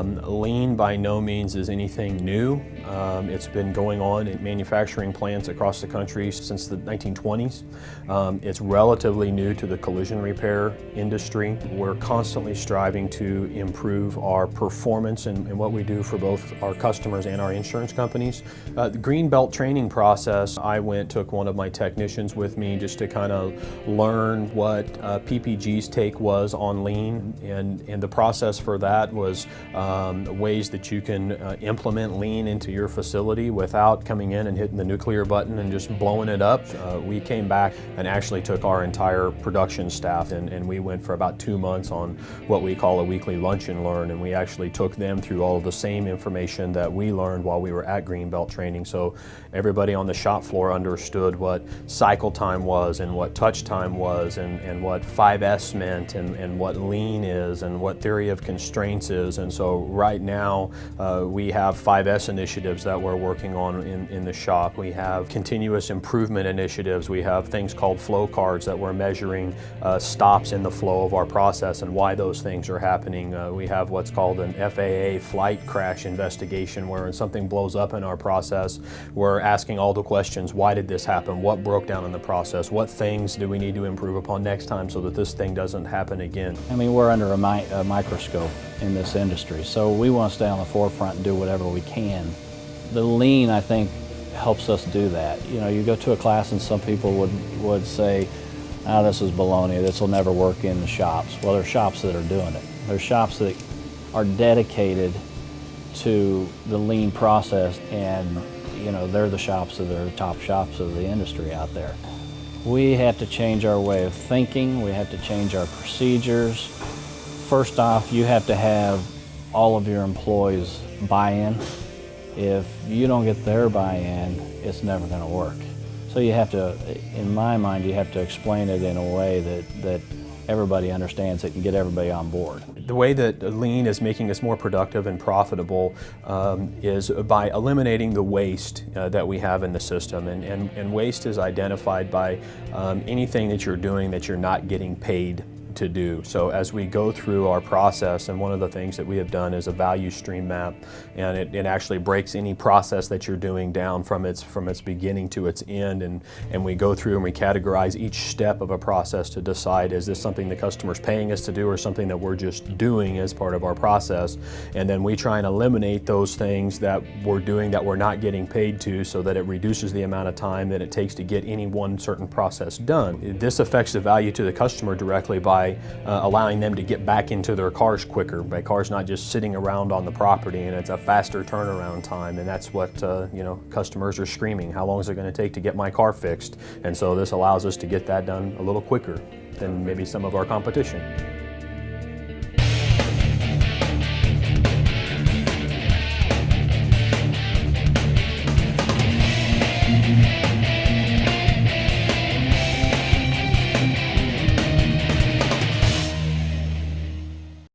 Lean by no means is anything new. It's been going on in manufacturing plants across the country since the 1920s. It's relatively new to the collision repair industry. We're constantly striving to improve our performance in what we do for both our customers and our insurance companies. The green belt training process, took one of my technicians with me just to kind of learn what PPG's take was on Lean, and the process for that was ways that you can implement Lean into your facility without coming in and hitting the nuclear button and just blowing it up. We came back and actually took our entire production staff and we went for about 2 months on what we call a weekly lunch and learn, and we actually took them through all of the same information that we learned while we were at Greenbelt training. So everybody on the shop floor understood what cycle time was and what touch time was and what 5S meant and what Lean is and what theory of constraints is. And so right now we have 5S initiatives that we're working on in the shop. We have continuous improvement initiatives. We have things called flow cards that we're measuring stops in the flow of our process and why those things are happening. We have what's called an FAA flight crash investigation, where when something blows up in our process, we're asking all the questions: why did this happen? What broke down in the process? What things do we need to improve upon next time so that this thing doesn't happen again? I mean, we're under a microscope in this industry, so we want to stay on the forefront and do whatever we can. The Lean, I think, helps us do that. You know, you go to a class and some people would say, "Ah, this is baloney, this will never work in the shops." Well, there's shops that are doing it. There's shops that are dedicated to the Lean process, and you know, they're the shops that are the top shops of the industry out there. We have to change our way of thinking. We have to change our procedures. First off, you have to have all of your employees buy-in. If you don't get their buy-in, it's never going to work. So you have to, in my mind, you have to explain it in a way that everybody understands it and get everybody on board. The way that Lean is making us more productive and profitable is by eliminating the waste that we have in the system. And waste is identified by anything that you're doing that you're not getting paid to do. So as we go through our process, and one of the things that we have done is a value stream map, and it actually breaks any process that you're doing down from its beginning to its end, and we go through and we categorize each step of a process to decide, is this something the customer's paying us to do or something that we're just doing as part of our process? And then we try and eliminate those things that we're doing that we're not getting paid to, so that it reduces the amount of time that it takes to get any one certain process done. This affects the value to the customer directly by allowing them to get back into their cars quicker. My car's not just sitting around on the property, and it's a faster turnaround time, and that's what you know, customers are screaming. How long is it going to take to get my car fixed? And so this allows us to get that done a little quicker than maybe some of our competition.